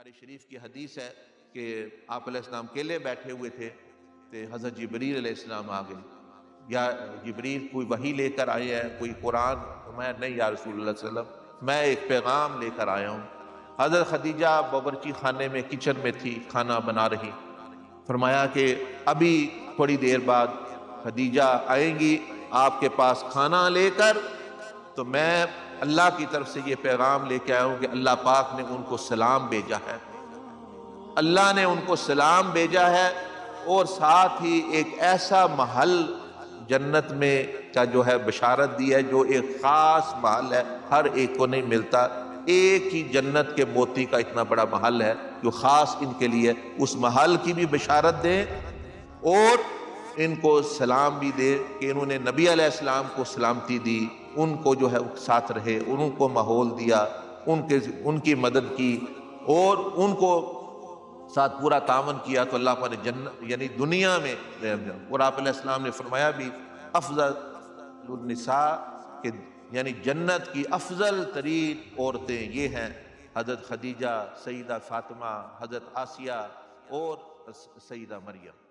بخاری شریف کی حدیث ہے کہ آپ علیہ السلام اکیلے بیٹھے ہوئے تھے تو حضرت جبریل علیہ السلام آ گئے. یا جبریل کوئی وحی لے کر آئے ہیں, کوئی قرآن؟ میں نہیں یا رسول اللہ صلی اللہ علیہ وسلم, میں ایک پیغام لے کر آیا ہوں. حضرت خدیجہ باورچی خانے میں کچن میں تھی, کھانا بنا رہی. فرمایا کہ ابھی تھوڑی دیر بعد خدیجہ آئیں گی آپ کے پاس کھانا لے کر, تو میں اللہ کی طرف سے یہ پیغام لے کے آیا ہوں کہ اللہ پاک نے ان کو سلام بھیجا ہے, اللہ نے ان کو سلام بھیجا ہے. اور ساتھ ہی ایک ایسا محل جنت میں کا جو ہے بشارت دی ہے, جو ایک خاص محل ہے, ہر ایک کو نہیں ملتا. ایک ہی جنت کے موتی کا اتنا بڑا محل ہے جو خاص ان کے لیے. اس محل کی بھی بشارت دیں اور ان کو سلام بھی دے کہ انہوں نے نبی علیہ السلام کو سلامتی دی, ان کو جو ہے ساتھ رہے, ان کو ماحول دیا, ان کی مدد کی اور ان کو ساتھ پورا تعاون کیا, تو اللہ پاک نے جنت یعنی دنیا میں. اور آپ علیہ السلام نے فرمایا بھی افضل النساء کہ یعنی جنت کی افضل ترین عورتیں یہ ہیں حضرت خدیجہ, سیدہ فاطمہ, حضرت آسیہ اور سیدہ مریم.